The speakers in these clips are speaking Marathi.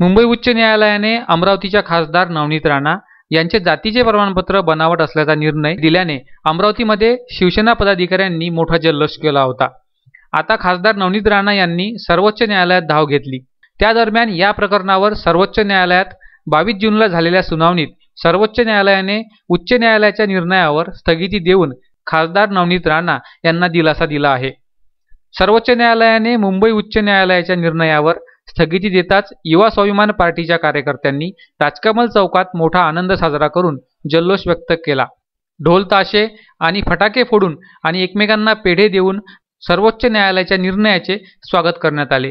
मुंबई उच्च न्यायालयाने अमरावतीच्या खासदार नवनीत राणा यांचे जातीचे प्रमाणपत्र बनावट असल्याचा निर्णय दिल्याने अमरावतीमध्ये शिवसेना पदाधिकाऱ्यांनी मोठा जल्लोष केला होता। आता खासदार नवनीत राणा यांनी सर्वोच्च न्यायालयात धाव घेतली। त्या दरम्यान या प्रकरणावर सर्वोच्च न्यायालयात 22 जूनला झालेल्या सुनावणीत सर्वोच्च न्यायालयाने उच्च न्यायालयाच्या निर्णयावर स्थगिती देऊन खासदार नवनीत राणा यांना दिलासा दिला आहे। सर्वोच्च न्यायालयाने मुंबई उच्च न्यायालयाच्या निर्णयावर स्थगिती देताच युवा स्वाभिमान पार्टीच्या कार्यकर्त्यांनी राजकमल चौकात मोठा आनंद साजरा करून जल्लोष व्यक्त केला। ढोल ताशे आणि फटाके फोडून आणि एकमेकांना पेढे देऊन सर्वोच्च न्यायालयाच्या निर्णयाचे स्वागत करण्यात आले।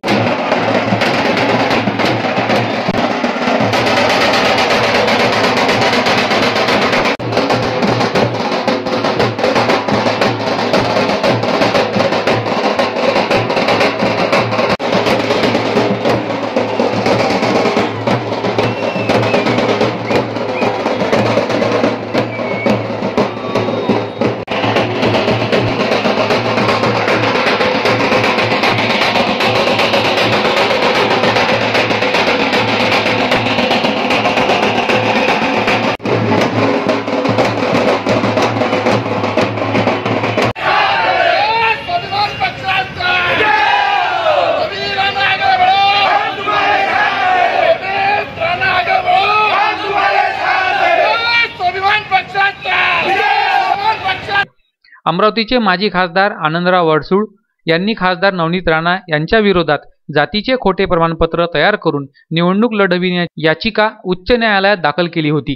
अमरावतीचे माजी खासदार आनंदराव अडसूळ यांनी खासदार नवनीत राणा यांच्या विरोधात जातीचे खोटे प्रमाणपत्र तयार करून निवडणूक लढविण्याची याचिका उच्च न्यायालयात दाखल केली होती।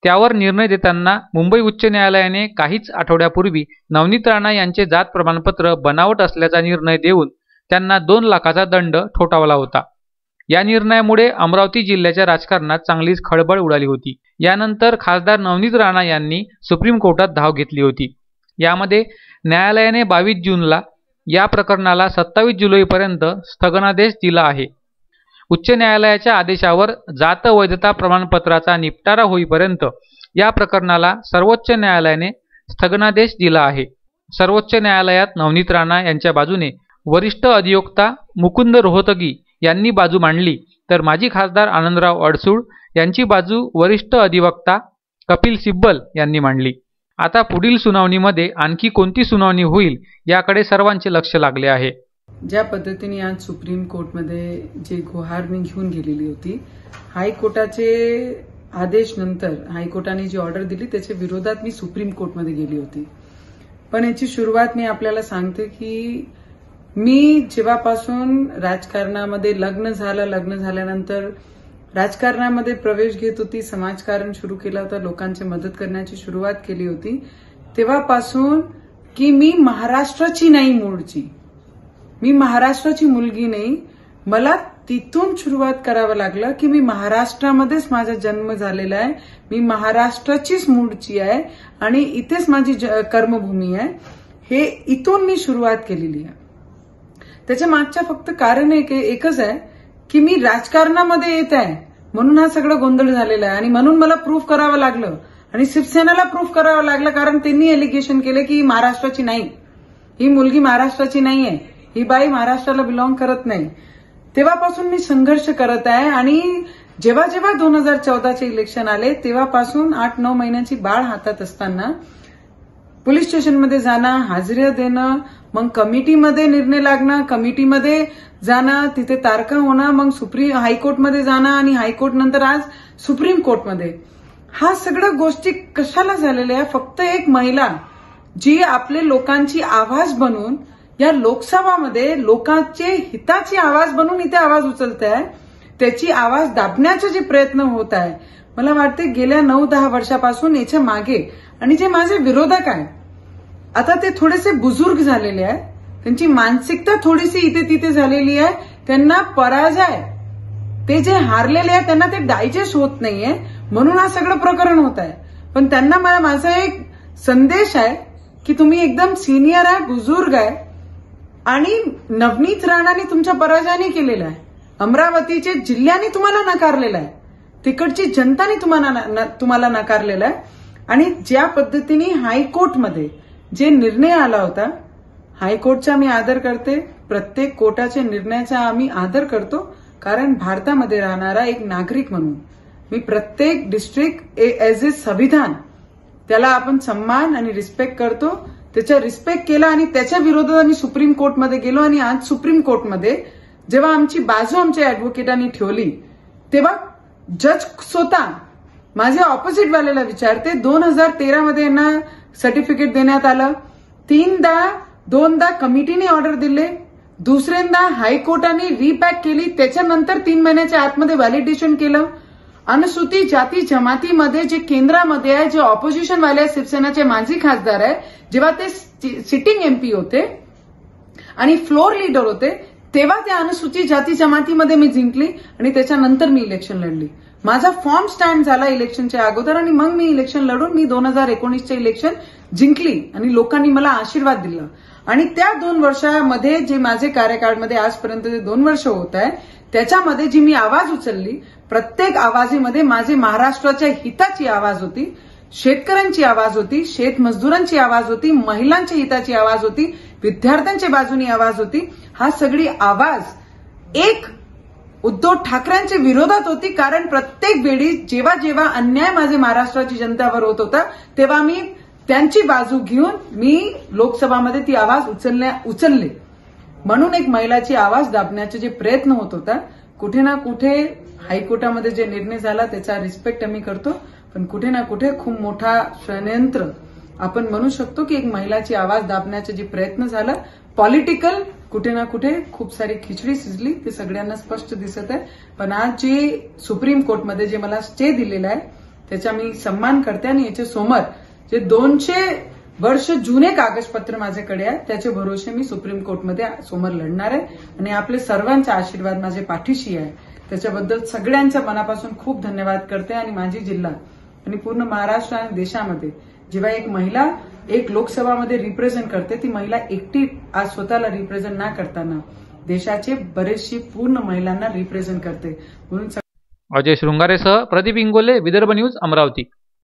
त्यावर निर्णय देताना मुंबई उच्च न्यायालयाने काहीच आठवड्यापूर्वी नवनीत राणा यांचे जात प्रमाणपत्र बनावट असल्याचा निर्णय देऊन त्यांना 2 लाखाचा दंड ठोठावला होता। या निर्णयामुळे अमरावती जिल्ह्याच्या राजकारणात चांगलीच खळबळ उडाली होती। यानंतर खासदार नवनीत राणा यांनी सुप्रीम कोर्टात धाव घेतली होती। यामध्ये न्यायालयाने 22 जूनला या प्रकरणाला 27 जुलैपर्यंत स्थगनादेश दिला आहे। उच्च न्यायालयाच्या आदेशावर जात वैधता प्रमाणपत्राचा निपटारा होईपर्यंत या प्रकरणाला सर्वोच्च न्यायालयाने स्थगनादेश दिला आहे। सर्वोच्च न्यायालयात नवनीत राणा यांच्या बाजूने वरिष्ठ अधिवक्ता मुकुंद रोहतगी यांनी बाजू मांडली, तर माजी खासदार आनंदराव अडसूळ यांची बाजू वरिष्ठ अधिवक्ता कपिल सिब्बल यांनी मांडली। आता पुढील सुनावणीमध्ये आणखी कोणती सुनावणी होईल याकडे सर्वांचे लक्ष लागले आहे। ज्या पद्धतीने आज सुप्रीम कोर्टमध्ये जे गुहार मी घेऊन गेलेली होती, हायकोर्टाचे आदेश नंतर हायकोर्टाने जी ऑर्डर दिली त्याच्या विरोधात मी सुप्रीम कोर्टमध्ये गेली होती। पण याची सुरुवात मी आपल्याला सांगते की मी जेव्हापासून राजकारणामध्ये लग्न झाल्यानंतर राजकारणामध्ये प्रवेश घेत होती, समाजकारण सुरू केलं होतं, लोकांची मदत करण्याची सुरुवात केली होती, तेव्हापासून की मी महाराष्ट्राची नाही, मूळची मी महाराष्ट्राची मुलगी नाही। मला तिथून सुरुवात करावं लागलं की मी महाराष्ट्रामध्येच माझा जन्म झालेला आहे, मी महाराष्ट्राचीच मूळची आहे आणि इथेच माझी कर्मभूमी आहे। हे इथून मी सुरुवात केलेली आहे। त्याच्या मागच्या फक्त कारण एकच आहे की मी राजकारणामध्ये येत आहे म्हणून हा सगळं गोंधळ झालेला आहे आणि म्हणून मला प्रूफ करावं लागलं आणि शिवसेनेला प्रूफ करावं लागलं, कारण त्यांनी एलिगेशन केले की ही महाराष्ट्राची नाही, ही मुलगी महाराष्ट्राची नाहीये, ही बाई महाराष्ट्राला बिलॉंग करत नाही। तेव्हापासून मी संघर्ष करत आहे आणि जेव्हा 2014चे इलेक्शन आले तेव्हापासून 8-9 महिन्यांची बाळ हातात असताना पोलीस स्टेशनमध्ये जाणं, हाजरी देणं, मग कमिटीमध्ये निर्णय लागणं, कमिटीमध्ये जाणं, तिथे तारखा होणं, मग हायकोर्टमध्ये जाणं आणि हायकोर्ट नंतर आज सुप्रीम कोर्टमध्ये, हा सगळ्या गोष्टी कशाला झालेल्या आहे? फक्त एक महिला जी आपले लोकांची आवाज बनून या लोकसभामध्ये लोकांचे हिताची आवाज बनून इथे आवाज उचलते आहे, त्याची आवाज दाबण्याचे जे प्रयत्न होत आहे, मला वाटते गेल्या 9-10 वर्षापासून याच्या मागे आणि जे माझे विरोधक आहे आता ते थोडेसे बुजुर्ग झालेले आहे, त्यांची मानसिकता थोडीशी इथे तिथे झालेली आहे, त्यांना पराजय, ते जे हारलेले आहे त्यांना ते डायजेस्ट होत नाहीये म्हणून हा सगळं प्रकरण होत आहे। पण त्यांना माझा एक संदेश आहे की तुम्ही एकदम सिनियर आहे, बुजुर्ग आहे आणि नवनीत राणाने तुमचा पराजय नाही केलेला आहे, अमरावतीचे जिल्ह्याने तुम्हाला नकारलेला आहे, तिकडची जनताने तुम्हाला नकारलेला आहे। आणि ज्या पद्धतीने हायकोर्टमध्ये जे निर्णय आला होता, हायकोर्टचा मी आदर करते, प्रत्येक कोर्टाच्या निर्णयाचा आम्ही आदर करतो, कारण भारतामध्ये राहणारा एक नागरिक म्हणून मी प्रत्येक डिस्ट्रिक्ट एज ए संविधान त्याला आपण सन्मान आणि रिस्पेक्ट करतो. त्याचा रिस्पेक्ट केला आणि त्याच्या विरोधात आम्ही सुप्रीम कोर्टमध्ये गेलो. आणि आज सुप्रीम कोर्टमध्ये जेव्हा आमची बाजू आमच्या ऍडव्होकेटांनी ठेवली तेव्हा जज स्वतः माझ्या ऑपोजिट वाल्याला विचारते. 2013 मध्ये यांना सर्टिफिकेट देण्यात आलं. दोनदा कमिटीने ऑर्डर दिले, दुसऱ्यांदा हायकोर्टाने रिपॅक केली, त्याच्यानंतर 3 महिन्याच्या आतमध्ये व्हॅलिडेशन केलं. अनुसूचित जाती जमातीमध्ये जे केंद्रामध्ये आहे, जे ऑपोजिशन वाले शिवसेनाचे माजी खासदार आहे, जेव्हा ते सिटिंग एमपी होते आणि फ्लोर लीडर होते, तेव्हा त्या अनुसूचित जाती जमातीमध्ये मी जिंकली आणि त्याच्यानंतर मी इलेक्शन लढली. माझा फॉर्म स्टँड झाला इलेक्शनच्या अगोदर आणि मग मी इलेक्शन लढून मी 2019चे इलेक्शन जिंकली आणि लोकांनी मला आशीर्वाद दिला. आणि त्या 2 वर्षामध्ये जे माझे कार्यकाळमध्ये आजपर्यंत 2 वर्ष होत आहे, त्याच्यामध्ये जी मी आवाज उचलली, प्रत्येक आवाजीमध्ये माझे महाराष्ट्राच्या हिताची आवाज होती, शेतकऱ्यांची आवाज होती, शेतमजदुरांची आवाज होती, महिलांच्या हिताची आवाज होती, विद्यार्थ्यांच्या बाजूनी आवाज होती. हा सगळी आवाज एक उद्धव ठाकरेंच्या विरोधात होती. कारण प्रत्येक वेळी जेव्हा जेव्हा अन्याय माझे महाराष्ट्राची जनतेवर होत होता, तेव्हा मी त्यांची बाजू घेऊन मी लोकसभामध्ये ती आवाज उचलले. म्हणून एक महिलाची आवाज दाबण्याचे जे प्रयत्न होत होता, कुठे ना कुठे हायकोर्टामध्ये जे निर्णय झाला त्याचा रिस्पेक्ट आम्ही करतो, पण कुठे ना कुठे खूप मोठा षडयंत्र आपण म्हणू शकतो की एक महिलाची आवाज दाबण्याचे जे प्रयत्न झाला, पॉलिटिकल कुठे ना कुठे खूप सारी खिचडी शिजली, ते सगळ्यांना स्पष्ट दिसत आहे. पण आज जे सुप्रीम कोर्टमध्ये जे मला स्टे दिलेला आहे त्याचा मी सन्मान करते आणि याच्या समोर जे 200 वर्ष जुने कागदपत्र माझ्याकडे आहे त्याचे भरोसे मी सुप्रीम कोर्टमध्ये समोर लढणार आहे. आणि आपले सर्वांचा आशीर्वाद माझे पाठीशी आहे, त्याच्याबद्दल सगळ्यांच्या मनापासून खूप धन्यवाद करते. आणि माझी जिल्हा आणि पूर्ण महाराष्ट्र आणि देशामध्ये जेव्हा एक महिला एक लोकसभामध्ये रिप्रेझेंट करते, ती महिला एकटी आज स्वतःला रिप्रेझेंट न करताना देशाचे बरेचशी पूर्ण महिलांना रिप्रेझेंट करते. म्हणून अजय शृंगारेसह प्रदीप इंगोले, विदर्भ न्यूज, अमरावती.